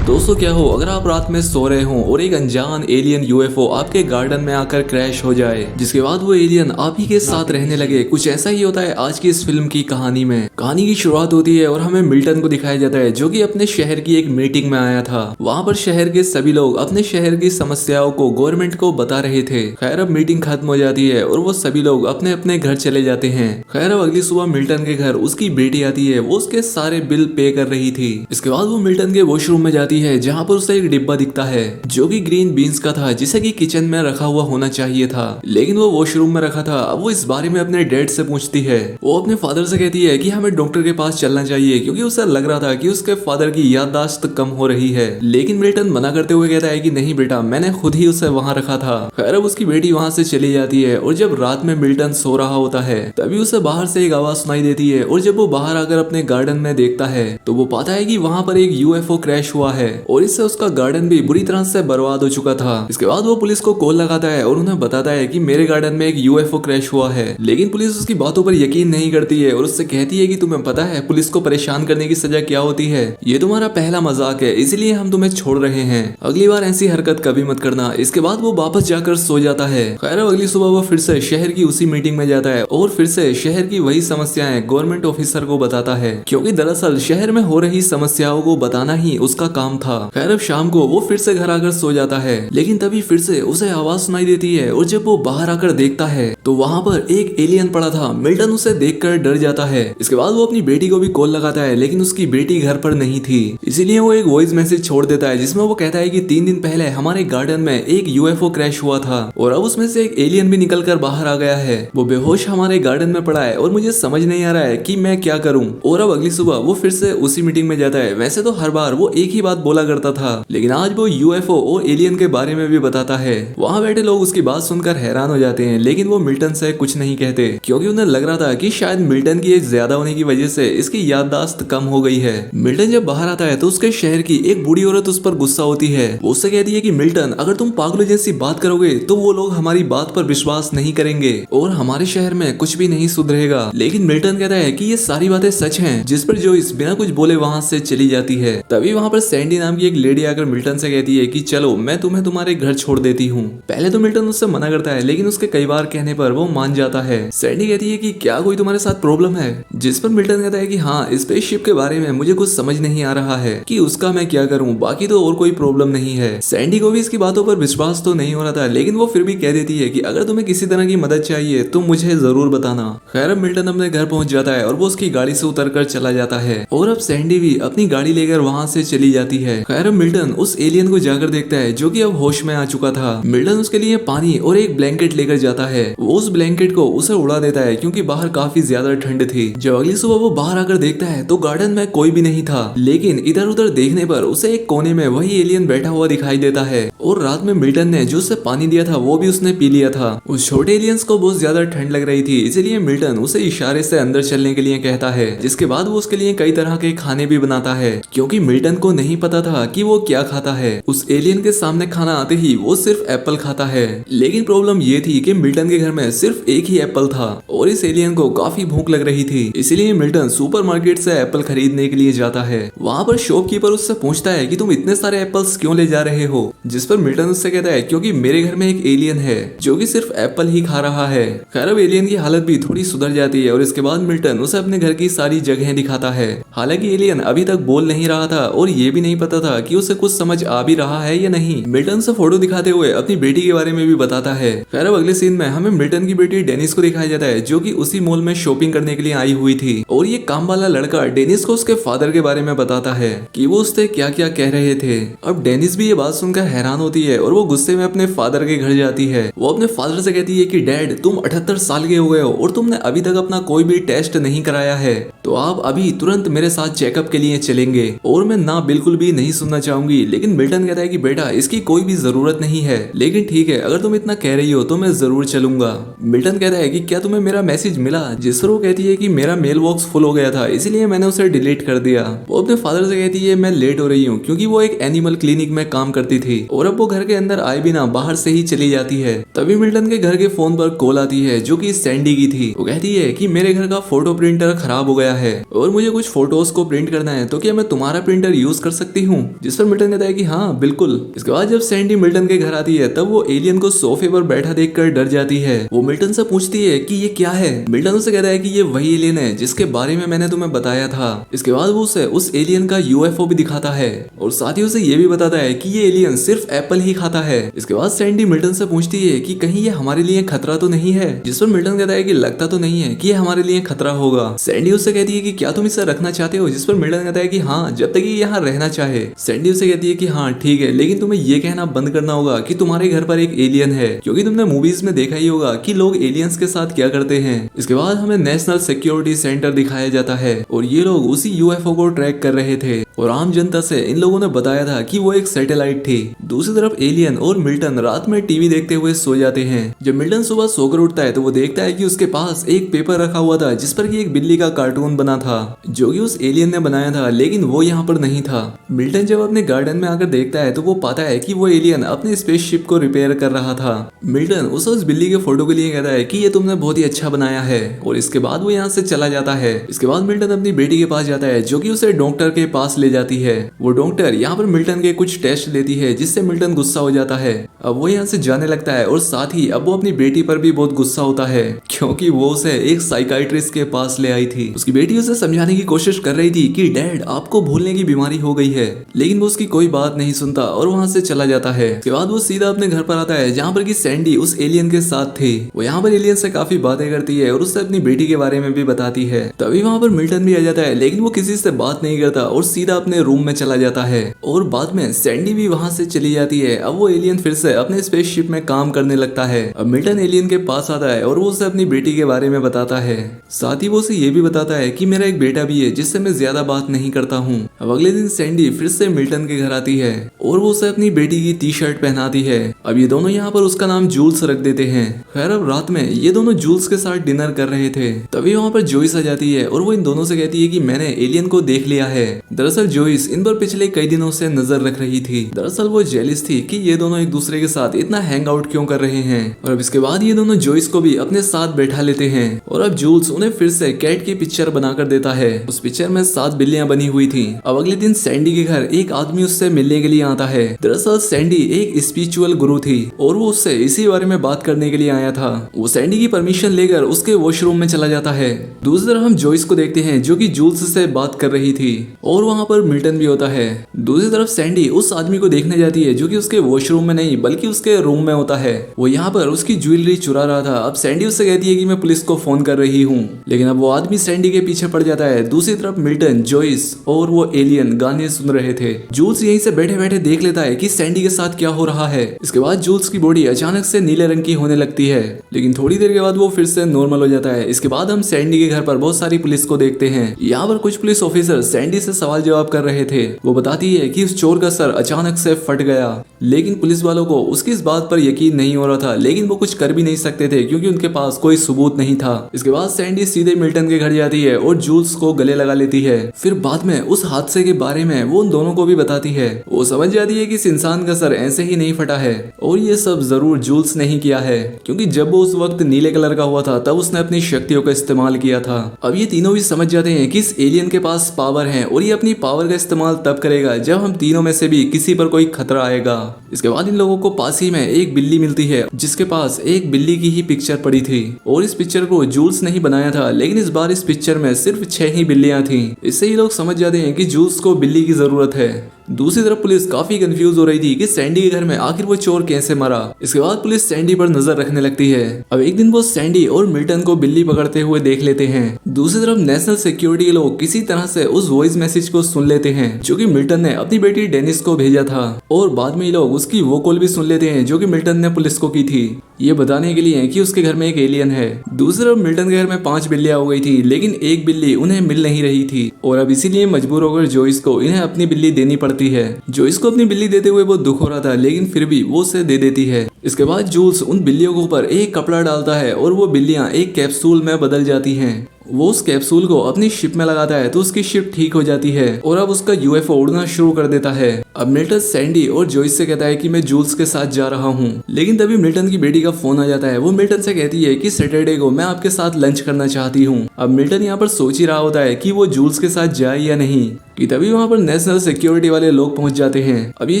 दोस्तों क्या हो अगर आप रात में सो रहे हो और एक अनजान एलियन यूएफओ आपके गार्डन में आकर क्रैश हो जाए, जिसके बाद वो एलियन आप ही के साथ रहने लगे। कुछ ऐसा ही होता है आज की इस फिल्म की कहानी में। कहानी की शुरुआत होती है और हमें मिल्टन को दिखाया जाता है जो कि अपने शहर की एक मीटिंग में आया था। वहाँ पर शहर के सभी लोग अपने शहर की समस्याओं को गवर्नमेंट को बता रहे थे। खैर अब मीटिंग खत्म हो जाती है और वो सभी लोग अपने अपने घर चले जाते हैं। खैर अब अगली सुबह मिल्टन के घर उसकी बेटी आती है, वो उसके सारे बिल पे कर रही थी। इसके बाद वो मिल्टन के वॉशरूम में जाती है जहाँ पर उसे एक डिब्बा दिखता है जो कि ग्रीन बीन्स का था, जिसे कि किचन में रखा हुआ होना चाहिए था, लेकिन वो वॉशरूम में रखा था। अब वो इस बारे में अपने डैड से पूछती है। वो अपने फादर से कहती है कि हमें डॉक्टर के पास चलना चाहिए क्योंकि उसे लग रहा था कि उसके फादर की याददाश्त कम हो रही है। लेकिन मिल्टन मना करते हुए कहता है कि नहीं बेटा, मैंने खुद ही उसे वहाँ रखा था। खैर अब उसकी बेटी वहाँ से चली जाती है और जब रात में मिल्टन सो रहा होता है तभी उसे बाहर से एक आवाज सुनाई देती है और जब वो बाहर आकर अपने गार्डन में देखता है तो वो पाता है कि वहाँ पर एक यूएफओ क्रैश हुआ है और इससे उसका गार्डन भी बुरी तरह से बर्बाद हो चुका था। इसके बाद वो पुलिस को कॉल लगाता है और उन्हें बताता है कि मेरे गार्डन में एक यूएफओ क्रैश हुआ है। लेकिन पुलिस उसकी बातों पर यकीन नहीं करती है और उससे कहती है कि तुम्हें पता है पुलिस को परेशान करने की सजा क्या होती है। ये तुम्हारा पहला मजाक है, इसलिए हम तुम्हें छोड़ रहे हैं। अगली बार ऐसी हरकत कभी मत करना। इसके बाद वो वापस जाकर सो जाता है। खैर अगली सुबह वो फिर से शहर की उसी मीटिंग में जाता है और फिर से शहर की वही समस्याएं गवर्नमेंट ऑफिसर को बताता है, क्योंकि दरअसल शहर में हो रही समस्याओं को बताना ही उसका काम था। खैर अब शाम को वो फिर से घर आकर सो जाता है, लेकिन तभी फिर से उसे आवाज सुनाई देती है और जब वो बाहर आकर देखता है तो वहाँ पर एक एलियन पड़ा था। मिल्टन उसे देखकर डर जाता है। इसके बाद वो अपनी बेटी को भी कॉल लगाता है, लेकिन उसकी बेटी घर पर नहीं थी, इसीलिए वो एक वॉइस मैसेज छोड़ देता है जिसमें वो कहता है कि 3 दिन पहले हमारे गार्डन में एक यूएफओ क्रैश हुआ था और अब उसमें से एक एलियन भी निकल कर बाहर आ गया है। वो बेहोश हमारे गार्डन में पड़ा है और मुझे समझ नहीं आ रहा है कि मैं क्या करूं। और अब अगली सुबह वो फिर से उसी मीटिंग में जाता है। वैसे तो हर बार वो एक ही बात बोला करता था, लेकिन आज वो यूएफओ और एलियन के बारे में भी बताता है। वहाँ बैठे लोग उसकी बात सुनकर हैरान हो जाते हैं, लेकिन वो मिल्टन से कुछ नहीं कहते क्योंकि उन्हें लग रहा था कि शायद मिल्टन की एज ज्यादा होने की वजह से इसकी याददाश्त कम हो गई है। मिल्टन जब बाहर आता है तो उसके शहर की एक बूढ़ी औरत उस पर गुस्सा होती है। वो उससे कहती है कि मिल्टन, अगर तुम पागलों जैसी बात करोगे तो वो लोग हमारी बात पर विश्वास नहीं करेंगे और हमारे शहर में कुछ भी नहीं सुधरेगा। लेकिन मिल्टन कहता है कि ये सारी बातें सच हैं, जिस पर जोइस बिना कुछ बोले वहाँ से चली जाती है। तभी वहाँ पर सैंडी नाम की एक लेडी आकर मिल्टन से कहती है कि चलो मैं तुम्हें तुम्हारे घर छोड़ देती हूँ। पहले तो मिल्टन उससे मना करता है, लेकिन उसके कई बार कहने पर वो मान जाता है। सैंडी कहती है कि क्या कोई तुम्हारे साथ प्रॉब्लम है, जिस पर मिल्टन कहता है कि हाँ, स्पेसशिप के बारे में मुझे कुछ समझ नहीं आ रहा है कि उसका मैं क्या करूँ, बाकी तो और कोई प्रॉब्लम नहीं है। सैंडी को भी इसकी बातों पर विश्वास तो नहीं हो रहा था, लेकिन वो फिर भी कह देती है कि अगर तुम्हें किसी तरह की मदद चाहिए तो मुझे जरूर बताना। खैर अब मिल्टन अपने घर पहुंच जाता है और वो उसकी गाड़ी से उतरकर चला जाता है और अब सैंडी भी अपनी गाड़ी लेकर वहां से चली जाती है। खैर अब मिल्टन उस एलियन को जाकर देखता है जो कि अब होश में आ चुका था। मिल्टन उसके लिए पानी और एक ब्लैंकेट लेकर जाता है। वो उस ब्लैंकेट को उसे उड़ा देता है क्योंकि बाहर काफी ज्यादा ठंड थी। जब अगली सुबह वो बाहर आकर देखता है तो गार्डन में कोई भी नहीं था, लेकिन इधर उधर देखने पर उसे एक कोने में वही एलियन बैठा हुआ दिखाई देता है और रात में मिल्टन ने जो उसे पानी दिया था वो भी उसने पी लिया था। उस छोटे एलियंस को बहुत ज्यादा ठंड लग रही थी, इसीलिए मिल्टन उसे इशारे से अंदर चलने के लिए कहता है, जिसके बाद वो उसके लिए कई तरह के खाने भी बनाता है क्योंकि मिल्टन को नहीं पता था कि वो क्या खाता है। उस एलियन के सामने खाना आते ही वो सिर्फ एप्पल खाता है, लेकिन प्रॉब्लम ये थी कि मिल्टन के घर में सिर्फ एक ही एप्पल था और इस एलियन को काफी भूख लग रही थी, इसीलिए मिल्टन सुपरमार्केट से एप्पल खरीदने के लिए जाता है। वहाँ पर शॉपकीपर उससे पूछता है कि तुम इतने सारे एप्पल्स क्यों ले जा रहे हो, जिस पर मिल्टन उससे कहता है क्योंकि मेरे घर में एक एलियन है जो कि सिर्फ एप्पल ही खा रहा है। खैर अब एलियन की हालत भी थोड़ी सुधर जाती है और इसके बाद मिल्टन उसे अपने घर की सारी जगहें दिखाता है। हालांकि एलियन अभी तक बोल नहीं रहा था और ये भी नहीं पता था कि उसे कुछ समझ आ भी रहा है या नहीं। मिल्टन से फोटो दिखाते हुए अपनी बेटी के बारे में भी बताता है। खैर अब अगले सीन में हमें मिल्टन की बेटी डेनिस को दिखाया जाता है जो कि उसी मॉल में शॉपिंग करने के लिए आई हुई थी और ये काम वाला लड़का डेनिस को उसके फादर के बारे में बताता है कि वो उससे क्या क्या कह रहे थे। अब डेनिस भी ये बात सुनकर हैरान होती है और वो गुस्से में अपने फादर के घर जाती है। वो अपने फादर से कहती है कि डैड, तुम 78 साल के हो गए हो और तुमने अभी तक अपना कोई भी टेस्ट नहीं कराया है, तो आप अभी तुरंत मेरे साथ चेकअप के लिए चलेंगे। और मैं ना बिल्कुल भी नहीं सुनना चाहूंगी, लेकिन मिल्टन कहता है कि बेटा इसकी कोई भी जरूरत नहीं है, लेकिन ठीक है अगर तुम इतना कह रही हो तो मैं जरूर चलूंगा। मिल्टन कहता है कि क्या तुम्हें मेरा मैसेज मिला, जिस पर वो कहती है कि मेरा मेल बॉक्स फुल हो गया था इसीलिए मैंने उसे डिलीट कर दिया। वो अपने फादर से कहती है मैं लेट हो रही हूँ क्योंकि वो एक एनिमल क्लिनिक में काम करती थी और अब वो घर के अंदर आए बिना बाहर से ही चली जाती है। तभी मिल्टन के घर के फोन पर कॉल आती है जो कि सैंडी की थी। वो कहती है कि मेरे घर का फोटो प्रिंटर खराब हो गया है और मुझे कुछ फोटोज को प्रिंट करना है, तो क्या मैं तुम्हारा प्रिंटर यूज कर सकती हूँ? जिस पर मिल्टन कहता है कि हाँ बिल्कुल। इसके बाद जब सैंडी मिल्टन के घर आती है तब वो एलियन को सोफे पर बैठा देखकर डर जाती है। वो मिल्टन से पूछती है कि ये क्या है। मिल्टन उसे कहता है कि ये वही एलियन है जिसके बारे में मैंने तुम्हें बताया था। इसके बाद वो उसे उस एलियन का यूएफओ भी दिखाता है और साथ ही उसे ये भी बताता है कि ये एलियन सिर्फ एप्पल ही खाता है। इसके बाद सैंडी मिल्टन से पूछती है कि कहीं ये हमारे लिए खतरा तो नहीं है, जिस पर मिल्टन कहता है कि लगता तो नहीं है कि ये हमारे लिए खतरा होगा। सैंडी उससे कहती है कि क्या तुम इसे रखना चाहते हो, जिस पर मिल्टन कहता है कि हाँ जब तक ये यहाँ रहना चाहे। सैंडी उससे कहती है कि हाँ ठीक है, लेकिन तुम्हें ये कहना बंद करना होगा कि तुम्हारे घर पर एक एलियन है, क्योंकि तुमने मूवीज में देखा ही होगा कि लोग एलियंस के साथ क्या करते हैं। इसके बाद हमें नेशनल सिक्योरिटी सेंटर दिखाया जाता है और ये लोग उसी यूएफओ को ट्रैक कर रहे थे और आम जनता से इन लोगों ने बताया था कि वो एक सैटेलाइट थी। दूसरी तरफ एलियन और मिल्टन रात में टीवी देखते हुए सो जाते हैं। जब मिल्टन सुबह सोकर उठता है तो वो देखता है कि उसके पास एक पेपर रखा हुआ था जिस पर कि एक बिल्ली का कार्टून बना था जो कि उस एलियन ने बनाया था, लेकिन वो यहाँ पर नहीं था। मिल्टन जब अपने गार्डन में आकर देखता है तो वो पाता है कि वो एलियन अपने स्पेसशिप को रिपेयर कर रहा था। मिल्टन उस बिल्ली के फोटो के लिए कहता है कि ये तुमने बहुत ही अच्छा बनाया है और इसके बाद वो यहाँ से चला जाता है। इसके बाद मिल्टन अपनी बेटी के पास जाता है जो कि उसे डॉक्टर के पास ले जाती है। वो डॉक्टर यहाँ पर मिल्टन के कुछ टेस्ट लेती है जिससे मिल्टन गुस्सा हो जाता है। अब वो यहाँ से जाने लगता है और साथ ही अब वो अपनी बेटी पर भी बहुत गुस्सा होता है क्योंकि वो उसे एक साइकाइट्रिस्ट के पास ले आई थी। उसकी बेटी उसे समझाने की कोशिश कर रही थी कि डैड आपको भूलने की बीमारी हो गई है, लेकिन वो उसकी कोई बात नहीं सुनता और वहाँ से चला जाता है। इसके बाद वो सीधा अपने घर पर आता है जहाँ पर कि सैंडी उस एलियन के साथ थी। वो यहाँ पर एलियन से काफी बातें करती है और उससे अपनी बेटी के बारे में भी बताती है। तभी वहाँ पर मिल्टन भी आ जाता है, लेकिन वो किसी से बात नहीं करता और सीधा अपने रूम में चला जाता है और बाद में सैंडी भी वहाँ से चली जाती है। अब वो एलियन फिर से अपने स्पेसशिप में काम करने लगता है। अब मिल्टन एलियन के पास आता है और वो उसे अपनी बेटी के बारे में बताता है। साथ ही वो उसे ये भी बताता है कि मेरा एक बेटा भी है जिससे मैं ज्यादा बात नहीं करता हूँ। अब अगले दिन सैंडी फिर से मिल्टन के घर आती है और वो उसे अपनी बेटी की टी शर्ट पहनाती है। अब ये दोनों यहाँ पर उसका नाम जूल्स रख देते हैं। खैर अब रात में ये दोनों जूल्स के साथ डिनर कर रहे थे। तभी वहाँ पर जोइस आ जाती है और वो इन दोनों से कहती है कि मैंने एलियन को देख लिया है। दरअसल जोइस इन पर पिछले कई दिनों से नजर रख रही थी। दरअसल वो जेलिस थी कि ये दोनों एक दूसरे के साथ इतना हैंग आउट क्यों कर रहे हैं। और अब इसके बाद ये दोनों जोइस को भी अपने साथ बैठा लेते हैं और अब जूल्स उन्हें फिर से कैट की पिक्चर बनाकर देता है। उस पिक्चर में 7 बिल्लियां बनी हुई थी। अब अगले दिन सैंडी के घर एक आदमी उससे मिलने के लिए आता है। दरअसल सैंडी एक स्पिरिचुअल गुरु थी और वो उससे इसी बारे में बात करने के लिए आया था। वो सैंडी की परमिशन लेकर उसके वॉशरूम में चला जाता है। दूसरी तरफ हम जोइस को देखते हैं जो कि जूल्स से बात कर रही थी और वहाँ पर मिल्टन भी होता है। दूसरी तरफ सैंडी उस आदमी को देखने जाती है जो कि उसके वॉशरूम में नहीं बल्कि उसके रूम में होता है। वो यहाँ पर उसकी ज्वेलरी चुरा रहा था। अब सैंडी उससे कहती है कि मैं पुलिस को फोन कर रही हूँ, लेकिन अब वो आदमी सैंडी के पीछे पड़ जाता है। दूसरी तरफ मिल्टन, जोइस और वो एलियन गाने सुन रहे थे। जूल्स यहीं से बैठे बैठे देख लेता है कि सैंडी के साथ क्या हो रहा है। इसके बाद जूल्स की बॉडी अचानक से नीले रंग की होने लगती है, लेकिन थोड़ी देर के बाद वो फिर से नॉर्मल हो जाता है। इसके बाद हम सैंडी के घर पर बहुत सारी पुलिस को देखते हैं। यहाँ पर कुछ पुलिस ऑफिसर सैंडी से सवाल जवाब कर रहे थे। वो बताती है कि उस चोर का सर अचानक से फट गया, लेकिन पुलिस वालों को उसकी इस बात पर यकीन नहीं हो रहा था, लेकिन वो कुछ कर भी नहीं सकते थे क्योंकि उनके पास कोई सबूत नहीं था। इसके बाद सैंडी सीधे मिल्टन के घर जाती है और जूल्स को गले लगा लेती है। फिर बाद में उस हादसे के बारे में वो उन दोनों को भी बताती है। वो समझ जाती है कि इस इंसान का सर ऐसे ही नहीं फटा है और ये सब जरूर जूल्स नहीं किया है, क्योंकि जब वो उस वक्त नीले कलर का हुआ था तब उसने अपनी शक्तियों का इस्तेमाल किया था। अब ये तीनों भी समझ जाते हैं कि इस एलियन के पास पावर है और ये अपनी पावर का इस्तेमाल तब करेगा जब हम तीनों में से भी किसी पर कोई खतरा आएगा। इसके बाद इन लोगों को पास ही में एक बिल्ली मिलती है जिसके पास एक बिल्ली की ही पिक्चर पड़ी थी और इस पिक्चर को जूल्स ने ही बनाया था, लेकिन इस बार इस पिक्चर में सिर्फ 6 ही बिल्लियां थी। इससे ये लोग समझ जाते हैं कि जूल्स को बिल्ली की जरूरत है। दूसरी तरफ पुलिस काफी कंफ्यूज हो रही थी कि सैंडी के घर में आखिर वो चोर कैसे मरा। इसके बाद पुलिस सैंडी पर नजर रखने लगती है। अब एक दिन वो सैंडी और मिल्टन को बिल्ली पकड़ते हुए देख लेते हैं। दूसरी तरफ नेशनल सिक्योरिटी के लोग किसी तरह से उस वॉइस मैसेज को सुन लेते हैं जो कि मिल्टन ने अपनी बेटी डेनिस को भेजा था और बाद में ये लोग उसकी वो कॉल भी सुन लेते हैं जो कि मिल्टन ने पुलिस को की थी, ये बताने के लिए कि उसके घर में एक एलियन है। दूसरी तरफ मिल्टन के घर में 5 बिल्लियां हो गई थी, लेकिन एक बिल्ली उन्हें मिल नहीं रही थी और अब इसीलिए मजबूर होकर जोइस को इन्हें अपनी बिल्ली देनी पड़ती है। जोइस को अपनी बिल्ली देते हुए बहुत दुख हो रहा था, लेकिन फिर भी वो उसे दे देती है। इसके बाद जूल्स उन बिल्लियों के ऊपर एक कपड़ा डालता है और वो बिल्लियां एक कैप्सूल में बदल जाती हैं। वो उस कैप्सूल को अपनी शिप में लगाता है तो उसकी शिप ठीक हो जाती है और अब उसका यूएफओ उड़ना शुरू कर देता है। अब मिल्टन सैंडी और जॉयस से कहता है कि मैं जूल्स के साथ जा रहा हूँ, लेकिन तभी मिल्टन की बेटी का फोन आ जाता है। वो मिल्टन से कहती है कि सैटरडे को मैं आपके साथ लंच करना चाहती हूँ। अब मिल्टन यहाँ पर सोच ही रहा होता है कि वो जूल्स के साथ जाए या नहीं कि तभी वहाँ पर नेशनल सिक्योरिटी वाले लोग पहुंच जाते हैं। अब ये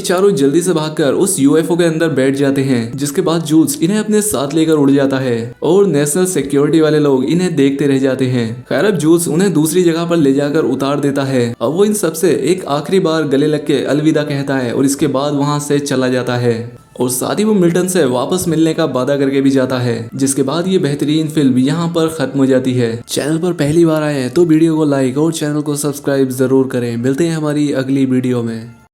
चारों जल्दी से भागकर उस यूएफओ के अंदर बैठ जाते हैं, जिसके बाद जूल्स इन्हें अपने साथ लेकर उड़ जाता है और नेशनल सिक्योरिटी वाले लोग इन्हें देखते रह जाते हैं। खैर अब जूल्स उन्हें दूसरी जगह पर ले जाकर उतार देता है। अब वो इन सबसे एक आखिरी बार गले लग के अलविदा कहता है और इसके बाद वहां से चला जाता है और साथ ही वो मिल्टन से वापस मिलने का वादा करके भी जाता है। जिसके बाद ये बेहतरीन फिल्म यहाँ पर खत्म हो जाती है। चैनल पर पहली बार आए हैं तो वीडियो को लाइक और चैनल को सब्सक्राइब जरूर करें। मिलते हैं हमारी अगली वीडियो में।